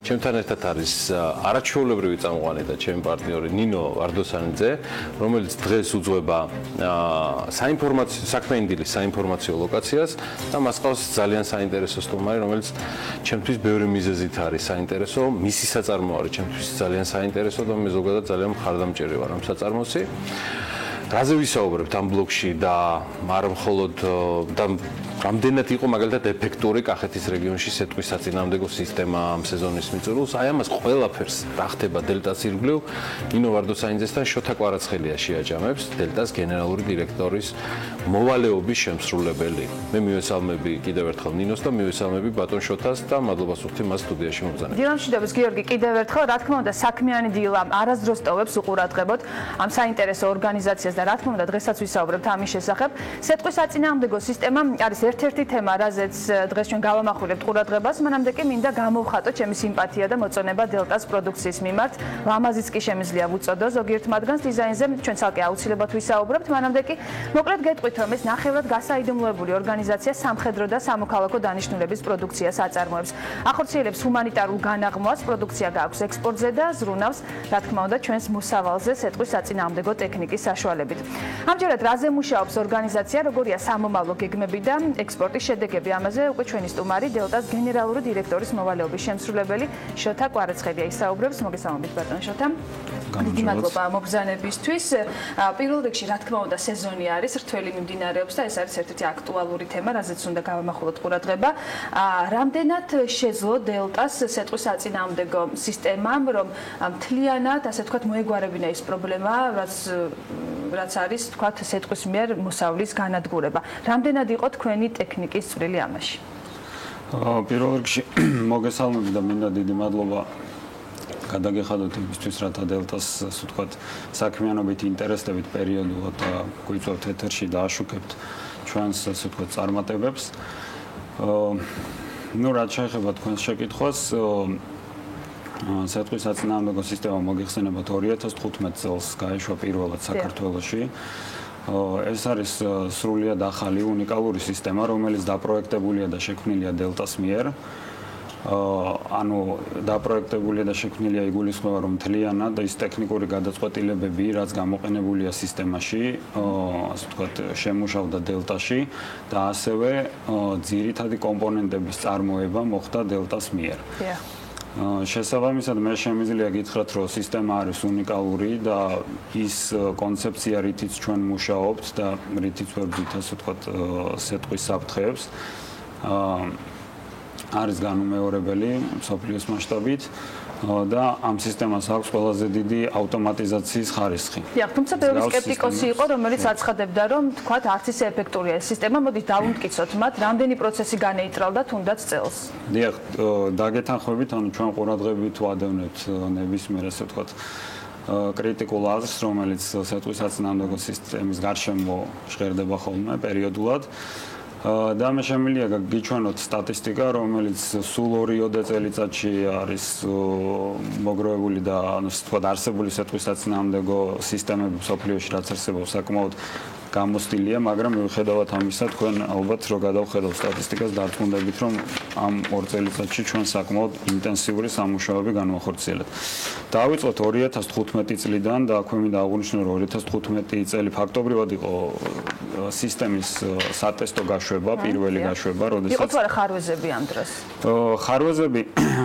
ჩემთან ერთად არის არაჩვეულებრივი წამყვანი და ჩემი პარტნიორი ნინო ვარდოსანიძე, რომელიც დღეს უძღვება საინფორმაციო საინფორმაციო ლოკაციას და მას ყავს ძალიან საინტერესო სტუმარი, რომელიც ჩემთვის ბევრი მიზეზით არის საინტერესო, მისი საწარმო არის ჩემთვის ძალიან საინტერესო და მე ზოგადად ძალიან მხარდამჭერი ვარ ამ საწარმოსი. რაზე ვისაუბრებთ ამ ბლოგში და არ მხოლოდ და რამდენად იყო მაგალითად ეფექტური კახეთის რეგიონში სეტყვის საწინააღმდეგო სისტემა ამ სეზონის მიწურულს, აი ამას ყველაფერს რა ხდება დელტას ირგვლივ ნინო ვარდოსანიძესთან შოთა კვარაცხელია შეაჯამებს, დელტას გენერალური დირექტორის მოვალეობის შემსრულებელი. მე მივესალმები კიდევ ერთხელ ნინოს და მივესალმები ბატონ შოთას და მადლობას ვუხდი მას სტუდიაში მოგზაურობისთვის. დილამშვიდობის გიორგი, კიდევ ერთხელ რა თქმა უნდა საქმიანი დილა არასდროს ტოვებს უყურადღებოთ ამ საინტერესო ორგანიზაციას და რა თქმა უნდა დღესაც ვისაუბრებთ ამის შესახებ. სეტყვის საწინააღმდეგო სისტემა არის ერთ-ერთი თემა, რაზეც დღეს ჩვენ გავამახვილებთ ყურადღებას, მანამდე კი მინდა გამოვხატო ჩემი სიმპათია და მოწონება დელტას პროდუქციის მიმართ. ლამაზიც კი შემიძლია ვუწოდო ზოგიერთ მათგანს დიზაინზე ჩვენ ცალკე აუცილებლად ვისაუბრებთ, მანამდე კი მოკლედ გეტყვით, რომ ეს ნახევრად გასაიდუმლოებული ორგანიზაცია სამხედრო და სამოქალაქო დანიშნულების პროდუქციას აწარმოებს. ახორციელებს ჰუმანიტარულ განაღმვას, პროდუქცია გააქვს ექსპორტზე და ზრუნავს, რა თქმა უნდა, ჩვენს მოსავალზე სეტყვის საწინააღმდეგო ტექნიკის საშუალებით. ამჯერად რაზე მუშაობს ორგანიზაცია, როგორია სამომავლო გეგმები და ექსპორტის შედეგები, ამაზე უკვე ჩვენი სტუმარი დელტას გენერალური დირექტორის მოვალეობის შემსრულებელი შოთა კვარაცხელია ისაუბრებს. მოგესალმებით ბატონ შოთა. დიდი მადლობა მოგზაურობისთვის. პირველ რიგში რა თქმა უნდა სეზონი არის, რთველი მიმდინარეობს და ეს არის ერთ-ერთი აქტუალური თემა, რაზეც უნდა გავამახვილოთ ყურადღება. რამდენად შეძლო დელტას სეტყვის საწინააღმდეგო სისტემამ, რომ მთლიანად, ასე ვთქვათ, მოეგვარებინა ის პრობლემა, რაც არის, ვთქვათ, სეტყვის მიერ მოსავლის განადგურება. რამდენად იყო თქვენი ტექნიკის წვლილი ამაში? პირველ რიგში მოგესალმები და მინდა დიდი მადლობა გადაგეხადოთ იმისთვის, რათა დელტას, ასე ვთქვათ, საქმიანობით ინტერესდებით პერიოდულად გვიწევთ ეთერში და აშუქებთ ჩვენს, ასე ვთქვათ, წარმატებებს. რაც შეეხება თქვენს შეკითხვას, სეტყვის საწინააღმდეგო სისტემა მოგეხსენებათ 2015 წელს გაიშვა პირველად საქართველოში. ეს არის სრულიად ახალი უნიკალური სისტემა, რომელიც დაპროექტებულია და შექმნილია დელტას მიერ. ანუ დაპროექტებულია და შექმნილია იგულისხმება, რომ მთლიანად ის ტექნიკური გადაწყვეტილებები, რაც გამოყენებულია სისტემაში, ასე ვთქვათ, შემუშავდა დელტაში და ასევე ძირითადი კომპონენტების წარმოება მოხდა დელტას მიერ. შესაბამისად მე შემიძლია გითხრათ, რომ სისტემა არის უნიკალური და ის კონცეფცია, რითიც ჩვენ მუშაობთ და რითიც ვებრძვით, ასე ვთქვათ, სეტყვის საფრთხეებს, არის განუმეორებელი მსოფლიოს მასშტაბით და ამ სისტემას აქვს ყველაზე დიდი ავტომატიზაციის ხარისხი. თუმცა ბევრი სკეპტიკოსი იყო, რომელიც აცხადებდა, რომ თქვათ არც ისე ეფექტურია ეს სისტემა, მოდით დავუმტკიცოთ მათ, რამდენი პროცესი განეიტრალდა თუნდაც წელს. დიახ, დაგეთანხმებით, ანუ ჩვენ ყურადღებით ვადევნებთ ნებისმიერ, ასე ვთქვათ, კრიტიკულ აზრს, რომელიც სეტყვის საწინააღმდეგო სისტემის გარშემო ჟღერდება ხოლმე პერიოდულად. და მე შემიძლია გიჩვენოთ სტატისტიკა, რომელიც სულ 2 წელიწადში არის მოგროვებული და ანუ ვთქვათ არსებული სეტყვის საწინააღმდეგო სისტემები მსოფლიოში რაც არსებობს საკმაოდ გამოსტილია, მაგრამ მიუხედავად ამისა, თქვენ ალბათ რო გადავხედავ სტატისტიკას დარწმუნდებით, რომ ამ 2 წელიწადში ჩვენ საკმაოდ ინტენსიური სამუშაოები განვახორციელებთ. დავიწყოთ 2015 წლიდან და აქვე მინდა აღვნიშნო, რომ 2015 წელი ფაქტობრივად იყო სისტემის სატესტო გაშვება, პირველი გაშვება, როდესაც იყო თუ არა ხარვეზები ამ დროს? ხარვეზები,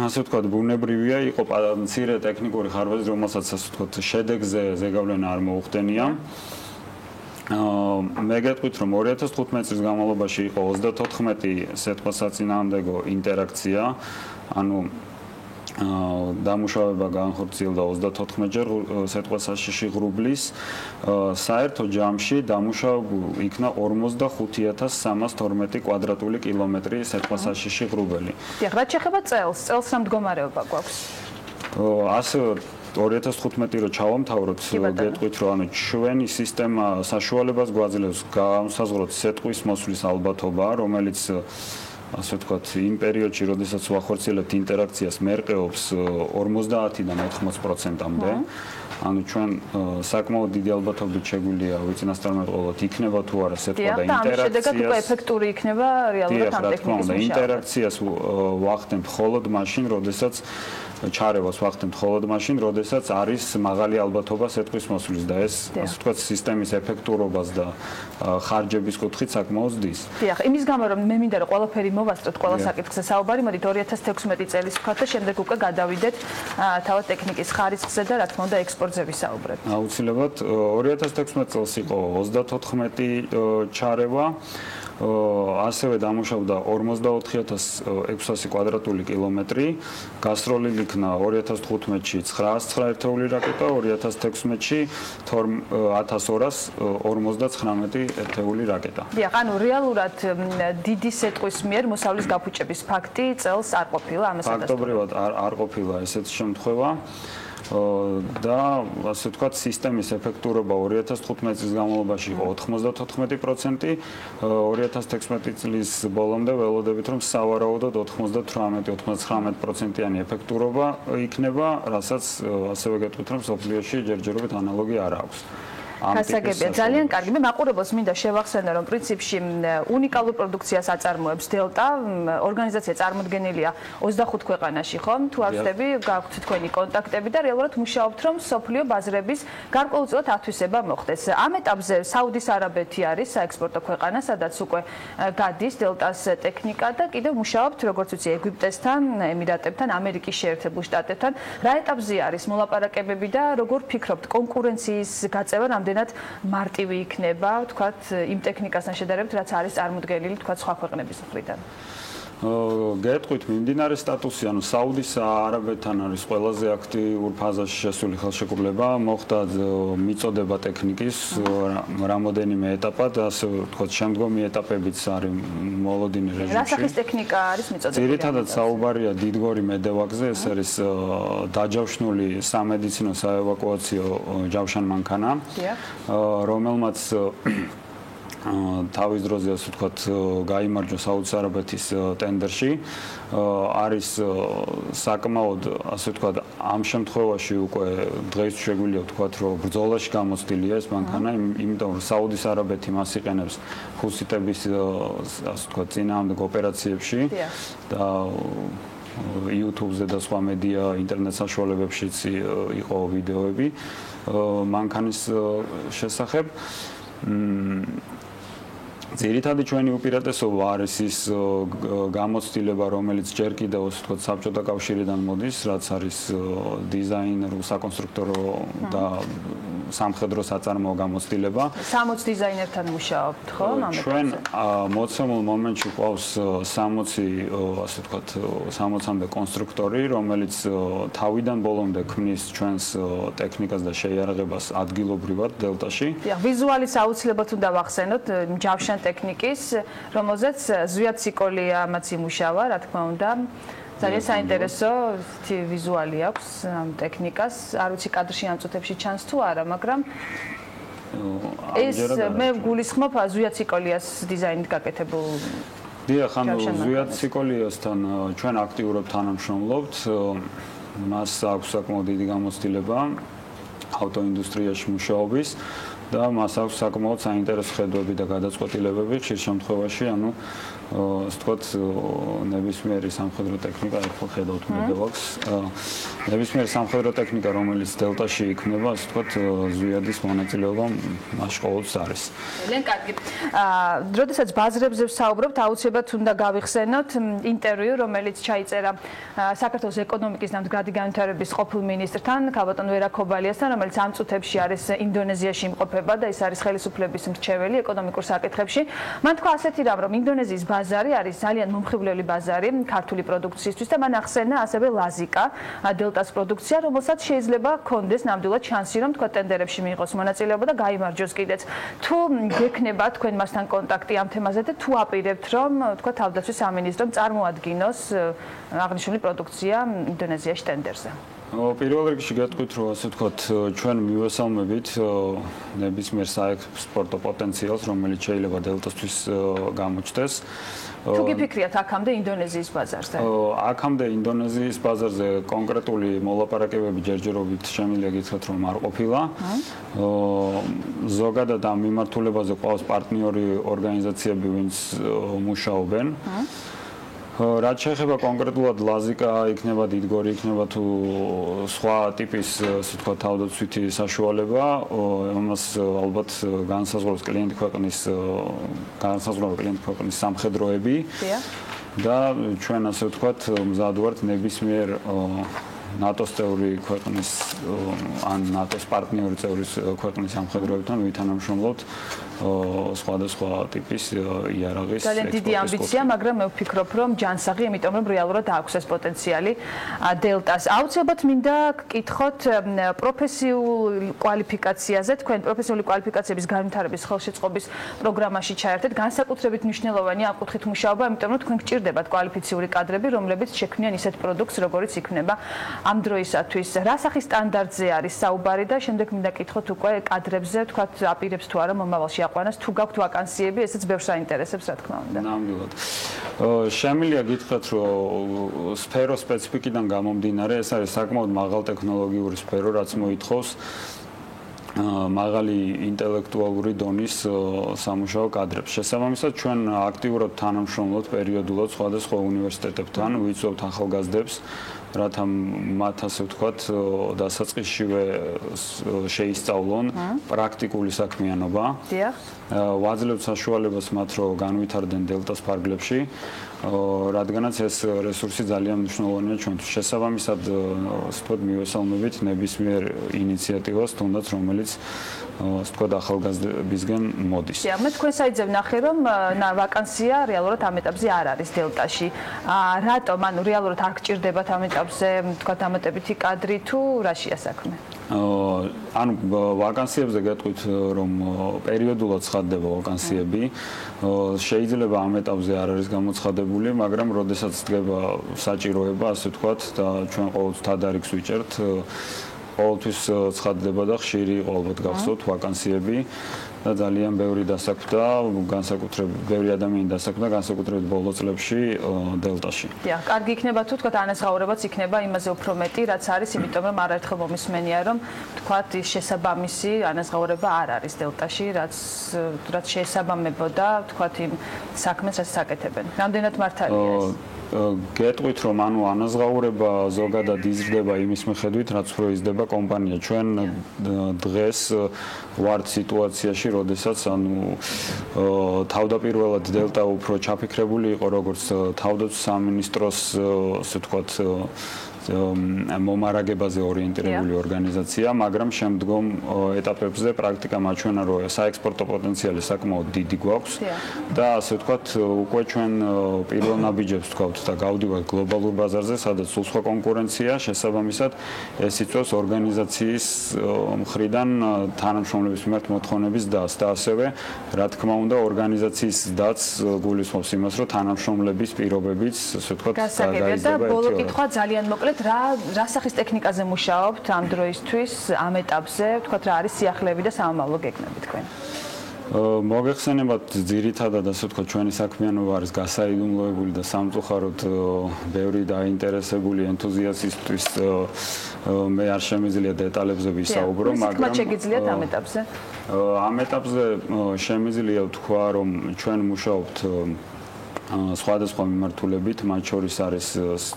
ასე ვთქვათ, ბუნებრივია, იყო მცირე ტექნიკური ხარვეზი, რომელსაც ასე ვთქვათ, შედეგზე ზეგავლენა არ მოუხდენია. მე გეტყვით, რომ 2015 წლის განმავლობაში იყო 34 სეტყვა საწინააღმდეგო ინტერაქცია, ანუ დამუშავება განხორციელდა 34-ჯერ სეტყვა საშიში ღრუბლის, საერთო ჯამში დამუშავებული იქნა 45312 კვადრატული კილომეტრი სეტყვა საშიში ღრუბელი. დიახ, რაც შეეხება წელს რა მდგომარეობა გვაქვს? ასე 2015 რო ჩავამთავროთ, გეტყვით, რომ ანუ ჩვენი სისტემა საშუალებას გვაძლევს განსაზღვროთ სეტყვის მოსვლის ალბათობა, რომელიც ასე ვთქვათ, იმ პერიოდში, როდესაც ვახორციელებთ ინტერაქციას, მერყეობს 50-დან 80%-მდე. ანუ ჩვენ საკმაოდ დიდი ალბათობით შეგვიძლია უწინასწარმეტყველოთ იქნება თუ არა სეტყვა და ინტერაქციას. და ამის შედეგად უკვე ეფექტური იქნება რეალურად ამ ტექნიკის მუშაობა. ინტერაქციას ვახდენთ მხოლოდ მაშინ, როდესაც ჩარევას ვახდენთ მხოლოდ მაშინ, როდესაც არის მაღალი ალბათობა სეტყვის მოსვლის და ეს, ასე ვთქვათ, სისტემის ეფექტურობას და ხარჯების კუთხით საკმაოდ ზრდის. დიახ, იმის გამო რომ მე მინდა რომ ყველაფერი მოვასწროთ, ყველა საკითხზე საუბარი, მოდით 2016 წელის ვქოთ და შემდეგ უკვე გადავიდეთ თავად ტექნიკის ხარისხზე და რა თქმა უნდა ექსპორტზე ვისაუბრებთ. აუცილებლად 2016 წელს იყო 34 ჩარევა. ასევე დამუშავდა 44600 კვადრატული კილომეტრი, გასროლილი იქნა 2015-ში 909 ერთეული რაკეტა, 2016-ში 1259 ერთეული რაკეტა. დიახ, ანუ რეალურად დიდი სეტყვის მიერ მოსავლის გაფუჭების ფაქტი წელს არ ყოფილა ამას ადასტურებთ. ფაქტობრივად არ ყოფილა ესეთი შემთხვევა. და ასე ვთქვათ, სისტემის ეფექტურობა 2015 წლის განმავლობაში იყო 94%, 2016 წლის ბოლომდე ველოდებით რომ სავარაუდოდ 98-99%-იანი ეფექტურობა იქნება, რასაც ასევე გეტყვით რომ სოფლიოში ჯერჯერობით ანალოგი არ აქვს. გასაგებია, ძალიან კარგი. მე მაყურებელს მინდა შევახსენო, რომ პრინციპში უნიკალურ პროდუქციას აწარმოებს დელტა. ორგანიზაცია წარმოდგენილია 25 ქვეყანაში, ხომ? თუ არ ვთქვი, გაქვთ თქვენი კონტაქტები და რეალურად მუშაობთ, რომ სოფლიო ბაზრების გარკვეულწილად ათვისება მოხდეს. ამ ეტაპზე საუდის არაბეთი არის საექსპორტო ქვეყანა, სადაც უკვე გადის დელტას ტექნიკა და კიდევ მუშაობთ, როგორც ვიცი, ეგვიპტესთან, ემირატებთან, ამერიკის შეერთებულ შტატებთან. რა ეტაპზე არის მოლაპარაკებები და როგორ ფიქრობთ კონკურენციის გაწევა რამდენად მარტივი იქნება, ვთქვათ, იმ ტექნიკასთან შედარებით, რაც არის წარმოდგენილი, ვთქვათ, სხვა ქვეყნების მხრიდან. გეტყვით, მიმდინარე სტატუსი, ანუ საუდის არაბეთთან არის ყველაზე აქტიურ ფაზაში შესული ხელშეკრულება, მოხდა მიწოდება ტექნიკის რამოდენიმე ეტაპად, ასე ვთქვათ, შემდგომი ეტაპებიც არის მოლოდინი რეჟიმში. რა სახის ტექნიკა არის მიწოდებული? ძირითადად საუბარია დიდგორი მედევაკზე, ეს არის დაჯავშნული სამედიცინო საევაკუაციო ჯავშანმანქანა, რომელმაც თავის დროზე ასე ვთქვათ გაიმარჯვა საუდის არაბეთის ტენდერში არის საკმაოდ ასე ვთქვათ ამ შემთხვევაში უკვე დღეს შეგვიძლია ვთქვათ რომ ბრძოლაში გამოცდილია ეს მანქანა იმიტომ რომ საუდის არაბეთი მას იყენებს ჰუსიტების ასე ვთქვათ წინააღმდეგ ოპერაციებში და YouTube-ზე და სხვა მედია ინტერნეტ საშუალებებშიც იყო ვიდეოები მანქანის შესახებ ძირითადი ჩვენი უპირატესობა არის ის გამოცდილება, რომელიც ჯერ კიდევ ასე ვთქვათ საბჭოთა კავშირიდან მოდის, რაც არის დიზაინერ, საკონსტრუქტორო და სამხედრო საწარმოო გამოცდილება. 60 დიზაინერთან მუშაობთ, ხო? ჩვენ მოცემულ მომენტში ყავს 60 ასე ვთქვათ 60-მდე კონსტრუქტორი, რომელიც თავიდან ბოლომდე ქმნის ჩვენს ტექნიკას და შეიარაღებას ადგილობრივად დელტაში. ვიზუალის აუცილებლად უნდა ვახსენოთ ჯავშან ტექნიკის, რომელზეც ზვიად სიკოლია ამაც იმუშავა, რა თქმა უნდა. ძალიან საინტერესო ვიზუალი აქვს ამ ტექნიკას. არ ვიცი კადრში ამ წუთებში ჩანს თუ არა, მაგრამ ეს მე გულისხმობ ზვიად სიკოლიას დიზაინით გაკეთებულ. დიახ, ანუ ზვიად სიკოლიასთან ჩვენ აქტიურად თანამშრომლობთ. მას აქვს საკმაოდ დიდი გამოცდილება ავტოინდუსტრიაში მუშაობის. და მას აქვს საკმაოდ საინტერესო ხედვები და გადაწყვეტილებები ხშირ შემთხვევაში, ანუ ასე ვთქვათ, ნებისმიერი სამხედრო ტექნიკა, ხო ხედავთ მედევაკს, ნებისმიერი სამხედრო ტექნიკა, რომელიც დელტაში იქმნება, ასე ვთქვათ, ზვიადის მონაწილეობა მას ყოველთვის არის. ძალიან კარგი. როდესაც ბაზრებზე ვსაუბრობთ, აუცილებლად უნდა გავიხსენოთ ინტერვიუ, რომელიც ჩაიწერა საქართველოს ეკონომიკის და მდგრადი განვითარების ყოფილ მინისტრთან, ქალბატონ ვერა ქობალიასთან, რომელიც ამ წუთებში არის ინდონეზიაში იმყოფება და ის არის ხელისუფლების მრჩეველი ეკონომიკურ საკითხებში. მან თქვა ასეთი რამ, რომ ინდონეზიის ბაზარი არის ძალიან მომხიბვლელი ბაზარი ქართული პროდუქციისთვის და მან ახსენა ასევე ლაზიკა, დელტას პროდუქცია, რომელსაც შეიძლება ჰქონდეს ნამდვილად შანსი, რომ თქვა ტენდერებში მიიღოს მონაწილეობა და გაიმარჯვოს კიდეც. თუ გექნება თქვენ მასთან კონტაქტი ამ თემაზე და თუ აპირებთ, რომ თქვა თავდაცვის სამინისტრომ წარმოადგინოს აღნიშნული პროდუქცია ინდონეზიაში ტენდერზე. პირველ რიგში გეტყვით, რომ ასე ვთქვათ, ჩვენ მივესალმებით ნებისმიერ საექსპორტო პოტენციალს, რომელიც შეიძლება დელტასთვის გამოჩნდეს. თუ გიფიქრიათ აქამდე ინდონეზიის ბაზარზე? აქამდე ინდონეზიის ბაზარზე კონკრეტული მოლაპარაკებები ჯერჯერობით შემიძლია გითხრათ, რომ არ ყოფილა. ზოგადად ამ მიმართულებაზე ყავს პარტნიორი ორგანიზაციები, ვინც მუშაობენ. რაც შეეხება კონკრეტულად ლაზიკა იქნება, დიდგორი იქნება თუ სხვა ტიპის, ასე ვთქვათ, თავდაცვითი საშუალება, ამას ალბათ განსაზღვრავს კლიენტი ქვეყნის სამხედროები და ჩვენ ასე ვთქვათ, მზად ვართ ნებისმიერ ნატოს წევრი ქვეყნის ან ნატოს პარტნიორი წევრის ქვეყნის სამხედროებთან ვითანამშრომლობთ სხვადასხვა ტიპის იარაღის ძალიან დიდი ამბიცია, მაგრამ მე ვფიქრობ, რომ ჯანსაღი, იმიტომ რომ რეალურად აქვს ეს პოტენციალი დელტას. აუცილებლად მინდა გკითხოთ პროფესიულ კვალიფიკაციაზე, თქვენ პროფესიული კვალიფიკაციების განვითარების ხელშეწყობის პროგრამაში ჩაერთეთ, განსაკუთრებით მნიშვნელოვანი ამ კუთხით მუშაობა, იმიტომ რომ თქვენ გჭირდებათ კვალიფიციური კადრები, რომლებიც შექმნიან ისეთ პროდუქტს, როგორიც იქნება ამ დროისათვის. რა სახის სტანდარტზე არის საუბარი და შემდეგ მინდა გკითხოთ უკვე კადრებზე, თქვათ, აპირებს თუ არა მომავალში აყვანას, თუ გაქვთ ვაკანსიები, ესეც ბევრს აინტერესებს, რა თქმა უნდა. ნამდვილად. შემიძლია გითხრათ, რომ სფეროს სპეციფიკიდან გამომდინარე, ეს არის საკმაოდ მაღალტექნოლოგიური სფერო, რაც მოითხოვს მაღალი ინტელექტუალური დონის სამუშაო კადრებს. შესაბამისად, ჩვენ აქტიურად თანამშრომლობთ პერიოდულად სხვადასხვა უნივერსიტეტებთან, ვიწვევთ ახალგაზრდებს, რათა მათ ასე ვთქვათ, დასაწყისშივე შეისწავლონ პრაქტიკული საქმიანობა. დიახ. ვაძლევთ საშუალებას მათ, რომ განვითარდნენ დელტას ფარგლებში, რადგანაც ეს რესურსი ძალიან მნიშვნელოვანია ჩვენთვის. შესაბამისად, ასე ვთქვათ, მივესალმებით ნებისმიერ ინიციატივას, თუნდაც რომელიც ასე ვთქვათ, ახალგაზრდებისგან მოდის. მე თქვენ საიტზე ვნახე, რომ ვაკანსია რეალურად ამ ეტაპზე არ არის დელტაში. რატომ? ანუ რეალურად არ გჭირდებათ ამ ეტაპზე, ვთქვათ, დამატებითი კადრი თუ რაშია საქმე? ანუ ვაკანსიებზე გეტყვით, რომ პერიოდულად ცხადდება ვაკანსიები. შეიძლება ამ ეტაპზე არ არის გამოცხადებული, მაგრამ როდესაც დგება საჭიროება, ასე ვთქვათ, და ჩვენ ყოველთვის თადარიგს ვიჭერთ, ყოველთვის ცხადდება და ხშირი იყო ალბათ გახსოვთ ვაკანსიები და ძალიან ბევრი დასაქმდა, ბევრი ადამიანი დასაქმდა განსაკუთრებით ბოლო წლებში დელტაში. დიახ, კარგი იქნება თუ თქვათ ანაზღაურებაც იქნება იმაზე უფრო მეტი, რაც არის, იმიტომ რომ არაერთხელ მომისმენია, რომ თქვათ ის შესაბამისი ანაზღაურება არ არის დელტაში, რაც შეესაბამებოდა თქვათ იმ საქმეს, რაც აკეთებენ. რამდენად მართალია ეს? გეტყვით, რომ ანუ ანაზღაურება ზოგადად იზრდება იმის მიხედვით, რაც უფრო იზრდება კომპანია. ჩვენ დღეს ვართ სიტუაციაში, როდესაც ანუ თავდაპირველად დელტა უფრო ჩაფიქრებული იყო, როგორც თავდაცვის სამინისტროს, ასე ვთქვათ, მომარაგებაზე ორიენტირებული ორგანიზაცია, მაგრამ შემდგომ ეტაპებზე პრაქტიკა მაჩვენა, რომ საექსპორტო პოტენციალი საკმაოდ დიდი გვაქვს და ასე ვთქვათ, უკვე ჩვენ პირველ ნაბიჯებს ვთქვათ და გავდივართ გლობალურ ბაზარზე, სადაც სულ სხვა კონკურენცია, შესაბამისად ეს იწვევს ორგანიზაციის მხრიდან თანამშრომლების მიმართ მოთხოვნების დასს და ასევე, რა თქმა უნდა, ორგანიზაციის დაც გულისხმობს იმას, რომ თანამშრომლების პირობებიც, ასე ვთქვათ, გაიზრდება. და ბოლო კითხვა ძალიან მოკლედ, რა სახის ტექნიკაზე მუშაობთ ამ დროისთვის, ამ ეტაპზე, ვთქვათ, რა არის სიახლეები და სამომავლო გეგმები თქვენ? მოგეხსენებათ, ძირითადად ასე ვთქვათ, ჩვენი საქმიანობა არის გასაიდუმლოებული და სამწუხაროდ ბევრი დაინტერესებული ენთუზიასტისთვის მე არ შემიძლია დეტალებზე ვისაუბრო, მაგრამ შეგიძლიათ ამ ეტაპზე? ამ ეტაპზე შემიძლია ვთქვა, რომ ჩვენ მუშაობთ სხვადასხვა მიმართულებით, მათ შორის არის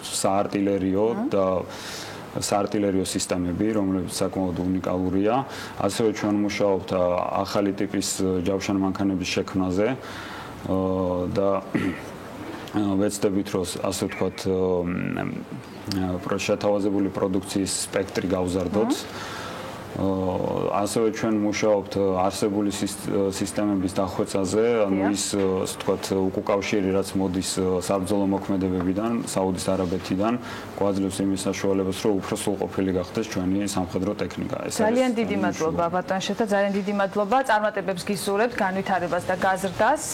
საარტილერიო და საარტილერიო სისტემები, რომლებიც საკმაოდ უნიკალურია. ასევე ჩვენ მუშაობთ ახალი ტიპის ჯავშანმანქანების შექმნაზე და ვეცდებით, რომ ასე ვთქვათ, შეთავაზებული პროდუქციის სპექტრი გავზარდოთ. ასევე ჩვენ მუშაობთ არსებული სისტემების დახვეწაზე, ანუ ის ასე ვთქვათ უკავშირი რაც მოდის საბრძოლო მოქმედებებიდან, საუდის არაბეთიდან, გვაძლევს იმის საშუალებას, რომ უფრო სრულყოფილი გახდეს ჩვენი სამხედრო ტექნიკა. ძალიან დიდი მადლობა ბატონშეთა, ძალიან დიდი მადლობა. წარმატებებს გისურვებთ, განვითარებას და გაზრდას.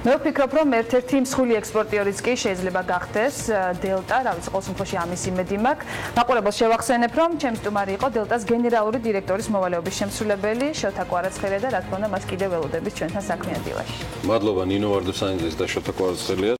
მე ვფიქრობ, რომ ერთ-ერთი მსხვილი ექსპორტიორიც კი შეიძლება გახდეს დელტა, რა ვიცი, ყოველ შემთხვევაში ამის იმედი მაქვს. მაყურებელს შევახსენებ, რომ ჩემი სტუმარი იყო დელტას გენერალური დირექტორის მოვალეობის შემსრულებელი შოთა კვარაცხელია და რა თქმა უნდა მას კიდევ ველოდებით ჩვენთან საქმიან დილაში. მადლობა ნინო ვარდოსანიძეს და შოთა კვარაცხელიას.